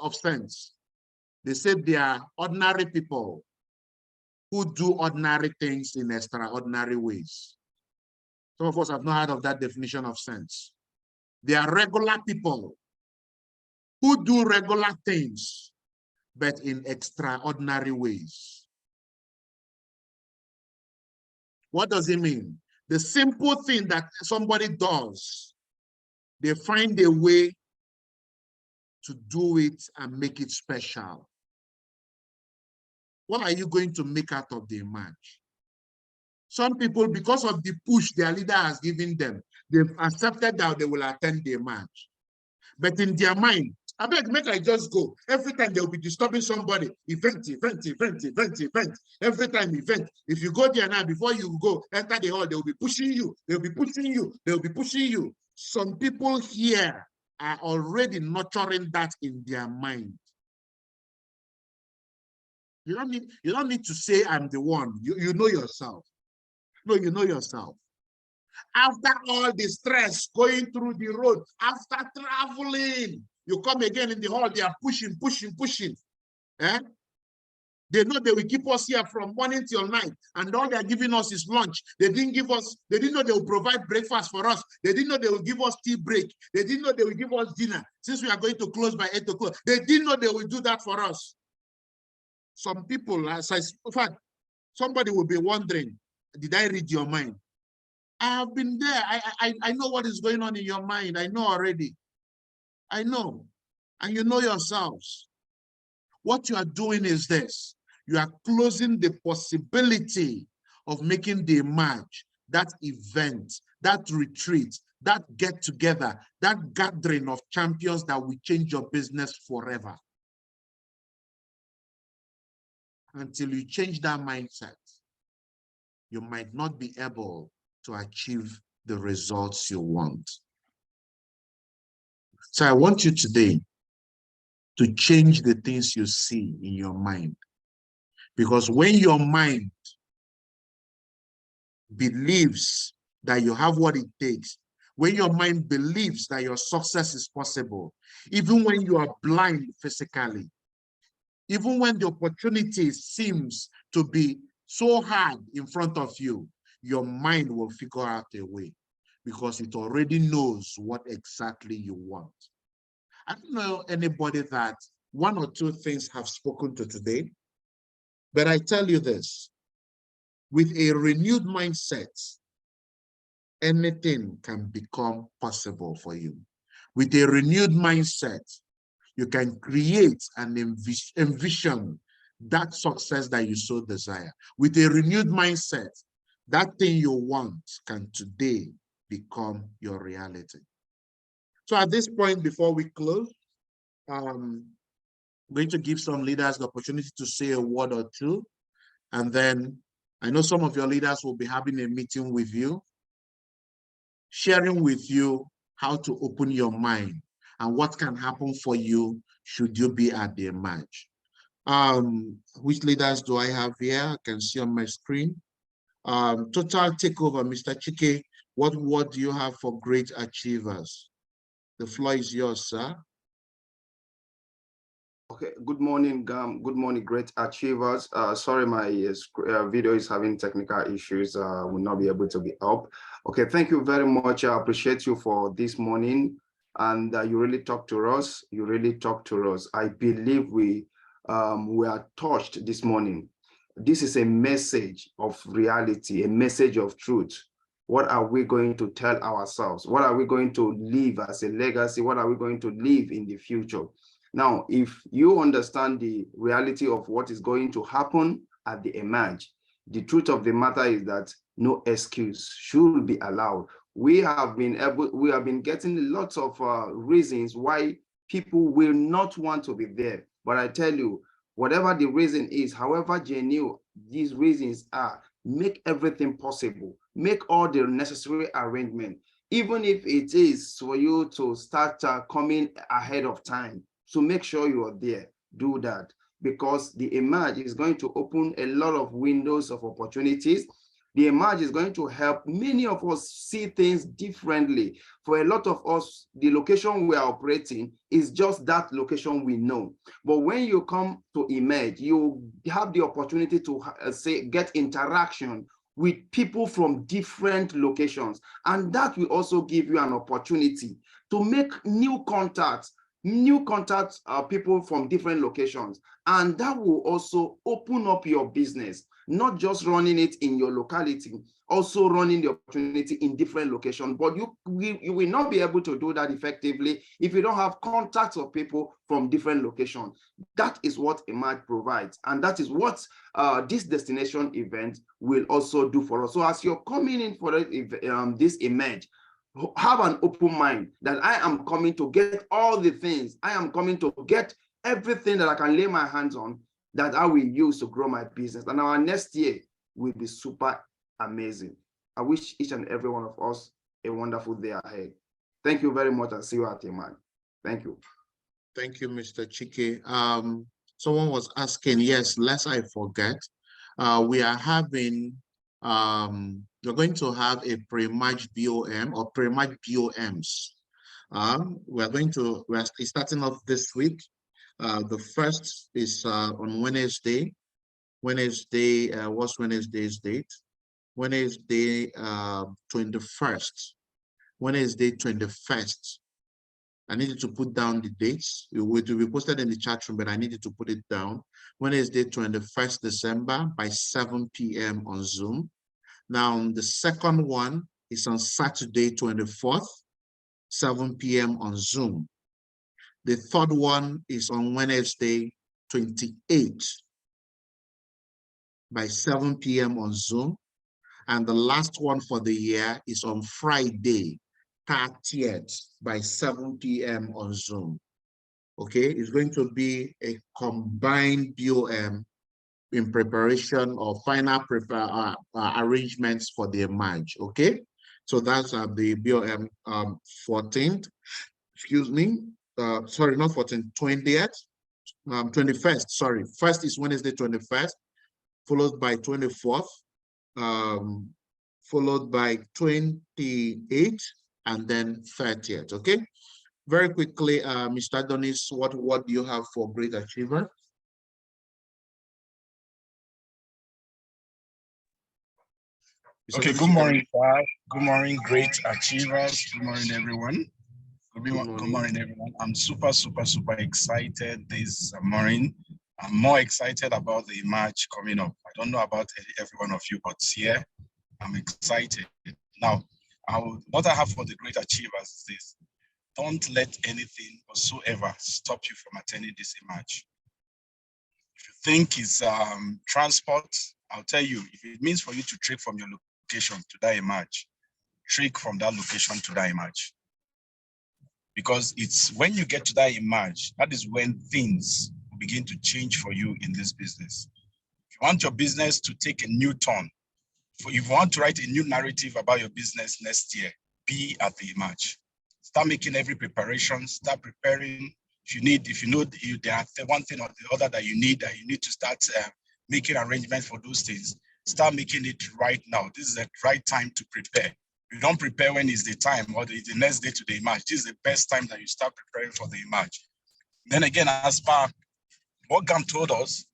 they said they are ordinary people who do ordinary things in extraordinary ways. Some of us have not heard of that definition of sense. They are regular people who do regular things, but in extraordinary ways. What does it mean? The simple thing that somebody does, they find a way to do it and make it special. What are you going to make out of the match? Some people, because of the push their leader has given them, they've accepted that they will attend the match. But in their mind, I beg, make I just go. Every time they'll be disturbing somebody. Event. Every time event. If you go there now, before you go, enter the hall, they'll be pushing you. They'll be pushing you. They'll be pushing you. Some people here are already nurturing that in their mind. You don't need to say I'm the one. You know yourself. No, you know yourself. After all the stress going through the road, after traveling, you come again in the hall, they are pushing. Eh? They know they will keep us here from morning till night, and all they are giving us is lunch. They didn't know they will provide breakfast for us. They didn't know they will give us tea break. They didn't know they will give us dinner. Since we are going to close by 8 o'clock, they didn't know they will do that for us. Some people, in fact, somebody will be wondering, did I read your mind? I have been there. I know what is going on in your mind. I know already. I know. And you know yourselves. What you are doing is this. You are closing the possibility of making the match, that event, that retreat, that get-together, that gathering of champions that will change your business forever. Until you change that mindset, you might not be able to achieve the results you want. So I want you today to change the things you see in your mind. Because when your mind believes that you have what it takes, when your mind believes that your success is possible, even when you are blind physically, even when the opportunity seems to be so hard in front of you, your mind will figure out a way because it already knows what exactly you want. I don't know anybody that one or two things have spoken to today, but I tell you this, with a renewed mindset, anything can become possible for you. With a renewed mindset, you can create and envision that success that you so desire. With a renewed mindset, that thing you want can today become your reality. So at this point, before we close, I'm going to give some leaders the opportunity to say a word or two. And then I know some of your leaders will be having a meeting with you, sharing with you how to open your mind and what can happen for you should you be at the match. Which leaders do I have here? I can see on my screen. Total Takeover, Mr. Chike, what do you have for great achievers? The floor is yours, sir. Okay, good morning, Gam. Good morning, great achievers. Sorry, my video is having technical issues. Will not be able to be up. Okay, thank you very much. I appreciate you for this morning. And you really talk to us. You really talk to us. I believe we are touched this morning. This is a message of reality, a message of truth. What are we going to tell ourselves? What are we going to leave as a legacy? What are we going to leave in the future? Now, if you understand the reality of what is going to happen at the emerge, The truth of the matter is that no excuse should be allowed. We have been getting lots of reasons why people will not want to be there. But I tell you, whatever the reason is, however genuine these reasons are, make everything possible. Make all the necessary arrangements, even if it is for you to start coming ahead of time. So make sure you are there. Do that, because the Emerge is going to open a lot of windows of opportunities. The Emerge is going to help many of us see things differently. For a lot of us, the location we are operating is just that location we know. But when you come to Emerge, you have the opportunity to get interaction with people from different locations. And that will also give you an opportunity to make new contacts people from different locations. And that will also open up your business, not just running it in your locality, also running the opportunity in different locations. But you will not be able to do that effectively if you don't have contacts of people from different locations. That is what Emerge provides. And that is what this destination event will also do for us. So as you're coming in for this Emerge, have an open mind that I am coming to get all the things. I am coming to get everything that I can lay my hands on that I will use to grow my business. And our next year will be super amazing. I wish each and every one of us a wonderful day ahead. Thank you very much, and see you at Emerge. Thank you. Thank you, Mr. Chike. Someone was asking, yes, lest I forget, we are having, we're going to have a pre-March BOM or pre-March BOMs. We're starting off this week. The first is on Wednesday. What's Wednesday's date? Wednesday 21st. Wednesday 21st. I needed to put down the dates. It will be posted in the chat room, but I needed to put it down. Wednesday 21st December by 7 p.m. on Zoom. Now, the second one is on Saturday 24th, 7 p.m. on Zoom. The third one is on Wednesday 28th by 7 p.m. on Zoom. And the last one for the year is on Friday 30th by 7 p.m. on Zoom. Okay, it's going to be a combined BOM in preparation or final arrangements for the Emerge. Okay, so that's the BOM 14th. Excuse me. Sorry, not 14th, 20th, 21st. Sorry, first is Wednesday 21st, followed by 24th, followed by 28th, and then 30th. Okay, very quickly, Mr. Adonis, what do you have for Great Achievers? Okay, good morning, sir. Good morning, Great Achievers. Good morning, everyone. Good morning, everyone. I'm super excited this morning. I'm more excited about the Emerge coming up. I don't know about every one of you, but here I'm excited. Now, what I have for the Great Achievers is this: don't let anything whatsoever stop you from attending this Emerge. If you think it's transport, I'll tell you, if it means for you to trek from your location to that Emerge, trek from that location to that Emerge. Because it's when you get to that Emerge, that is when things will begin to change for you in this business. If you want your business to take a new turn, if you want to write a new narrative about your business next year, be at the Emerge. Start making every preparation, start preparing. If you know there are one thing or the other that you need to start making arrangements for those things, start making it right now. This is the right time to prepare. You don't prepare when it's the time or the next day to the Emerge. This is the best time that you start preparing for the Emerge. Then again, as per what GAM told us,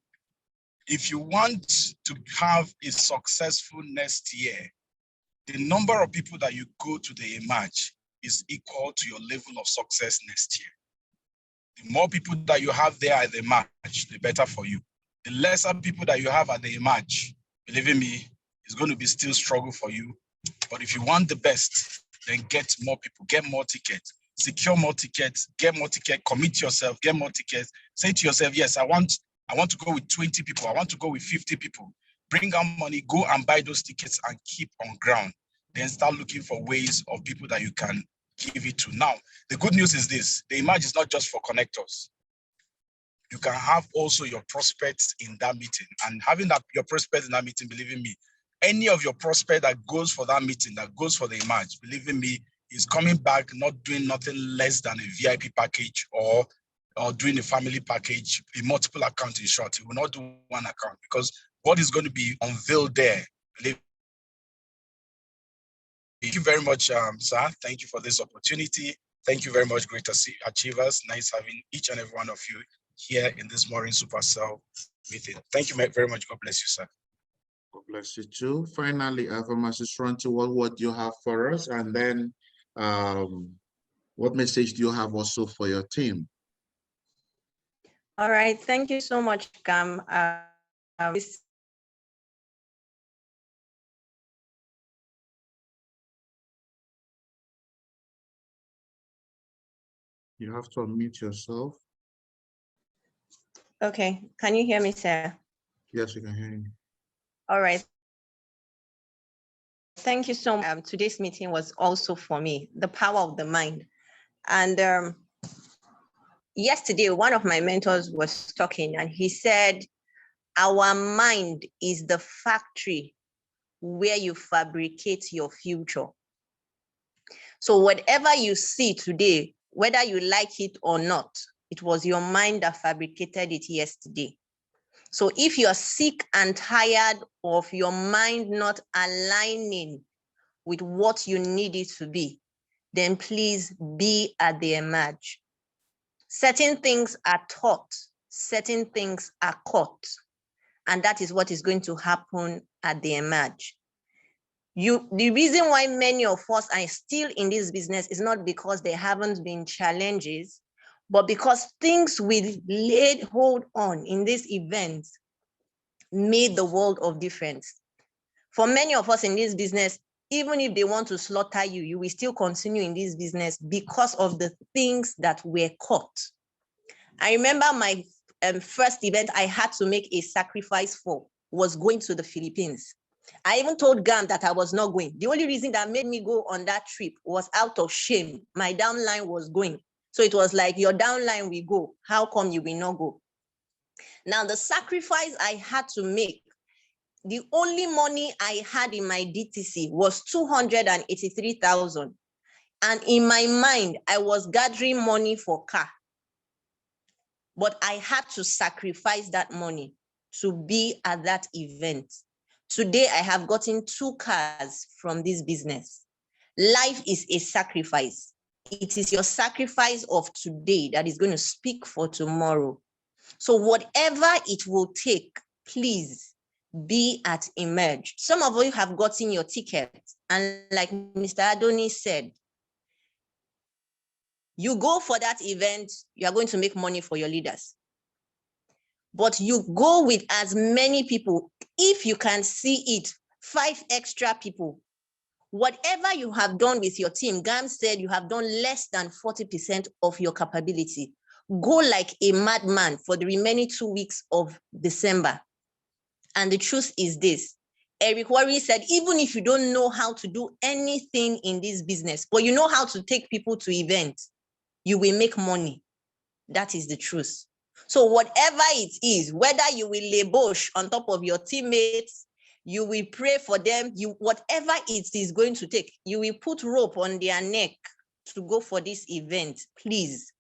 if you want to have a successful next year, the number of people that you go to the Emerge is equal to your level of success next year. The more people that you have there at the Emerge, the better for you. The lesser people that you have at the Emerge, believe in me, it's going to be still struggle for you. But if you want the best, then get more people, get more tickets, secure more tickets, get more tickets, commit yourself, get more tickets. Say to yourself, yes, I want to go with 20 people. I want to go with 50 people. bring out money, go and buy those tickets and keep on ground. Then start looking for ways of people that you can give it to. Now, the good news is this: the Emerge is not just for connectors. You can have also your prospects in that meeting, and having that your prospects in that meeting, believe in me, any of your prospect that goes for that meeting, that goes for the Emerge, believe in me, is coming back not doing nothing less than a VIP package or doing a family package, a multiple account in short. He will not do one account, because what is going to be unveiled there, believe. Thank you very much, sir. Thank you for this opportunity. Thank you very much, Great Achievers. Nice having each and every one of you here in this morning Supercell meeting. Thank you very much. God bless you, sir. God bless you too. Finally, Mrs. Ronti, what do you have for us? And then what message do you have also for your team? All right, thank you so much, Gam. You have to unmute yourself. Okay, can you hear me, sir? Yes, we can hear you. All right. Thank you so much. Today's meeting was also for me, the power of the mind. And yesterday, one of my mentors was talking and he said, our mind is the factory where you fabricate your future. So whatever you see today, whether you like it or not, it was your mind that fabricated it yesterday. So if you're sick and tired of your mind not aligning with what you need it to be, then please be at the Emerge. Certain things are taught, certain things are caught, and that is what is going to happen at the Emerge. The reason why many of us are still in this business is not because there haven't been challenges, but because things we laid hold on in this event made the world of difference. For many of us in this business, even if they want to slaughter you, you will still continue in this business because of the things that were caught. I remember my first event I had to make a sacrifice for was going to the Philippines. I even told Gam that I was not going. The only reason that made me go on that trip was out of shame. My downline was going. So it was like, your downline will go. How come you will not go? Now, the sacrifice I had to make, the only money I had in my DTC was 283,000. And in my mind, I was gathering money for car. But I had to sacrifice that money to be at that event. Today, I have gotten 2 cars from this business. Life is a sacrifice. It is your sacrifice of today that is going to speak for tomorrow. So whatever it will take, please be at Emerge. Some of you have gotten your ticket. And like Mr. Adoni said, you go for that event, you are going to make money for your leaders. But you go with as many people, if you can see it, 5 extra people. Whatever you have done with your team, Gam said you have done less than 40% of your capability. Go like a madman for the remaining 2 weeks of December. And the truth is this, Eric Worre said, even if you don't know how to do anything in this business, but you know how to take people to events, you will make money. That is the truth. So whatever it is, whether you will debauch on top of your teammates, you will pray for them, whatever it is going to take, you will put rope on their neck to go for this event, please.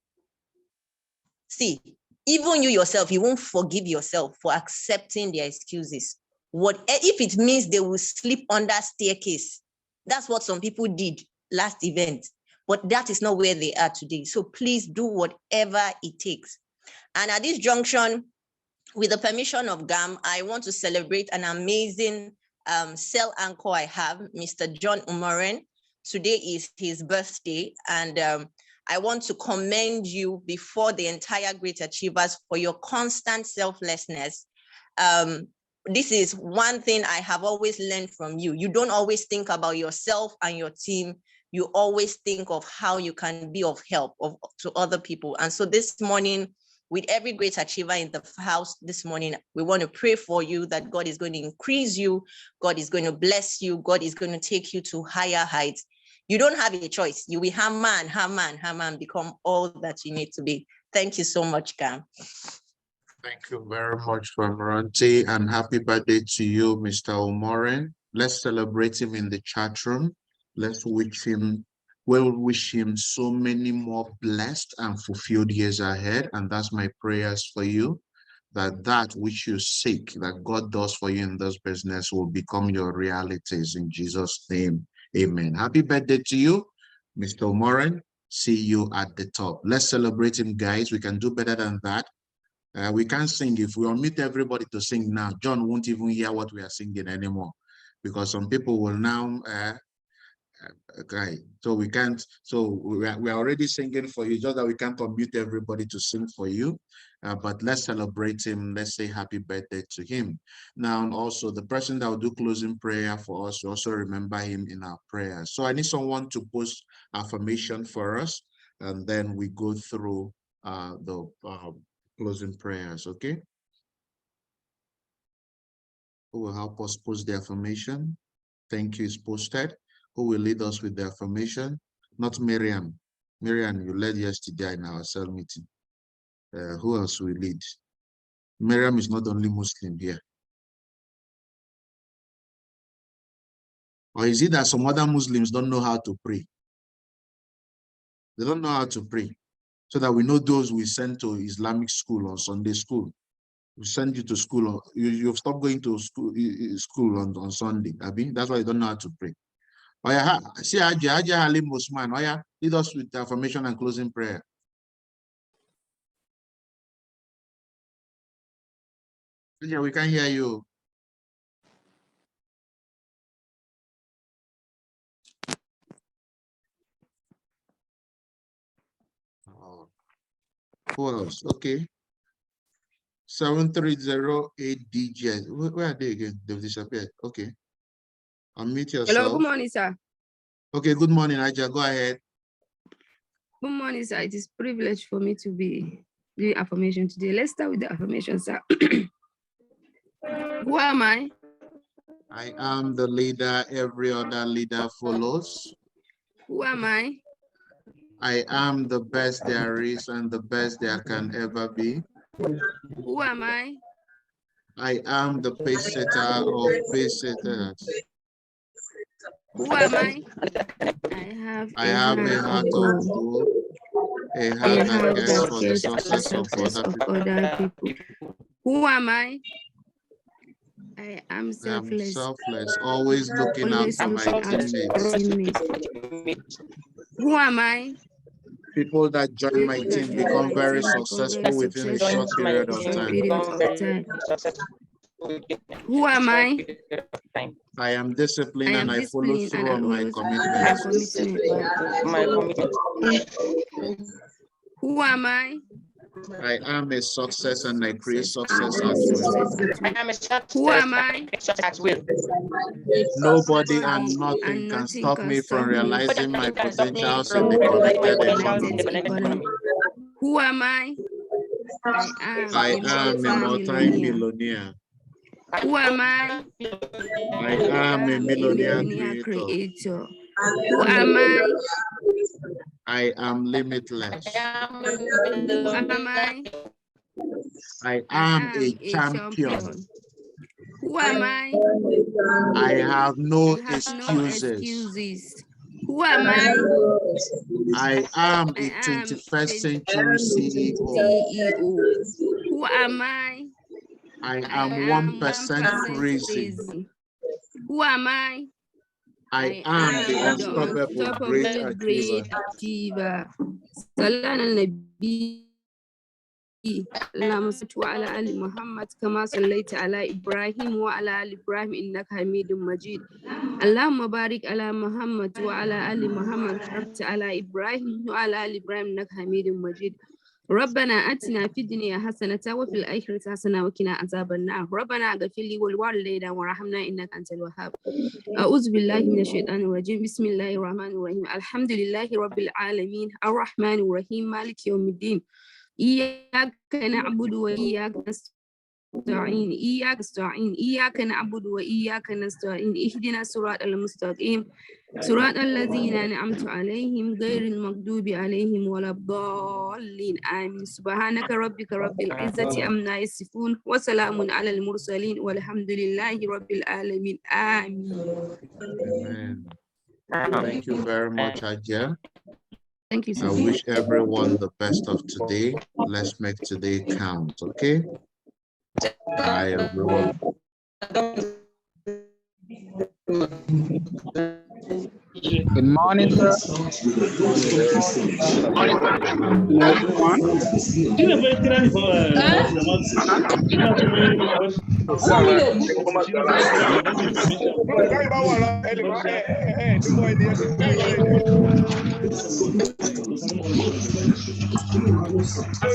See, even you yourself, you won't forgive yourself for accepting their excuses. What if it means they will sleep under staircase? That's what some people did last event, but that is not where they are today. So please do whatever it takes. And at this junction, with the permission of GAM, I want to celebrate an amazing cell anchor I have, Mr. John Umoren. Today is his birthday, and I want to commend you before the entire Great Achievers for your constant selflessness. This is one thing I have always learned from you. You don't always think about yourself and your team. You always think of how you can be of help to other people. And so this morning, with every great achiever in the house this morning, we want to pray for you that God is going to increase you, God is going to bless you, God is going to take you to higher heights. You don't have a choice. You will hammer, become all that you need to be. Thank you so much, Gam. Thank you very much, Amarante, and happy birthday to you, Mr. Omoren. Let's celebrate him in the chat room. Let's wish him so many more blessed and fulfilled years ahead. And that's my prayers for you, that which you seek, that God does for you in this business will become your realities in Jesus' name. Amen. Happy birthday to you, Mr. Omoren. See you at the top. Let's celebrate him, guys. We can do better than that. We can't sing. If we omit everybody to sing now, John won't even hear what we are singing anymore, because some people will now okay, so we can't, so we are already singing for you, just that we can't unmute everybody to sing for you. But let's celebrate him. Let's say happy birthday to him. Now, also the person that will do closing prayer for us, also remember him in our prayers. So I need someone to post affirmation for us, and then we go through the closing prayers. Okay, who will help us post the affirmation? Thank you. Is posted. Who will lead us with the affirmation? Not Miriam. Miriam, you led yesterday in our cell meeting. Who else will lead? Miriam is not only Muslim here. Or is it that some other Muslims don't know how to pray? They don't know how to pray. So that we know those we send to Islamic school or Sunday school. We send you to school, or you've stopped going to school on Sunday. Abi? That's why you don't know how to pray. Oh yeah, see Haji Halim Osman. Oh yeah, lead us with the affirmation and closing prayer. Yeah, we can hear you. Oh. Who else? Okay. 7308 DJ. Where are they again? They've disappeared. Okay. Unmute yourself. Hello, good morning, sir. Okay, good morning, Aja. Go ahead. Good morning, sir. It is a privilege for me to be doing affirmation today. Let's start with the affirmation, sir. Who am I? I am the leader every other leader follows. Who am I? I am the best there is and the best there can ever be. Who am I? I am the pace setter of pace setters. Who am I? I have a heart of gold, a heart that cares for the success of other people. Who am I? I am selfless. selfless. Always looking out for my teammates. Who am I? People that join my team become very successful within a short period of time. Who am I? I am disciplined and I follow through on my commitments. Who am I? I am a success and I create success as well. Who am I? Nobody and nothing can stop me from realizing my potentials in the connected economy. Who am I? I am a multi-millionaire. Who am I? I am a millionaire creator. Who am I? I am limitless. Who am I? I am a champion. Who am I? I have no excuses. Who am I? I am a 21st century CEO. Who am I? I am 1% crazy. Who am I? I am the unstoppable great achiever. اللهم صل على آل محمد كما صليت على إبراهيم وعلى آل إبراهيم إنك حميد مجيد. اللهم بارك على محمد وعلى آل محمد باركت على إبراهيم وعلى آل إبراهيم إنك حميد مجيد. ربنا آتنا في الدنيا حسنة وفي الآخرة حسنة وقنا عذاب النار. ربنا اغفر لي ولوالدينا وارحمنا إنك أنت الوهاب. أعوذ بالله من الشيطان الرجيم. بسم الله الرحمن الرحيم. الحمد لله رب العالمين الرحمن الرحيم مالك يوم الدين. إياك نعبد وإياك نستعين إياك نعبد وإياك نستعين اهدنا الصراط المستقيم صراط الذين أنعمت عليهم غير المغضوب عليهم ولا الضالين آمين سبحانك ربك رب العزة عما يصفون وسلام على المرسلين والحمد لله رب العالمين آمين. Amen. Thank you very much, Ajia. Thank you, I sir. wish everyone the best of today. Let's make today count, okay? Bye, everyone. Good morning, sir. Everyone.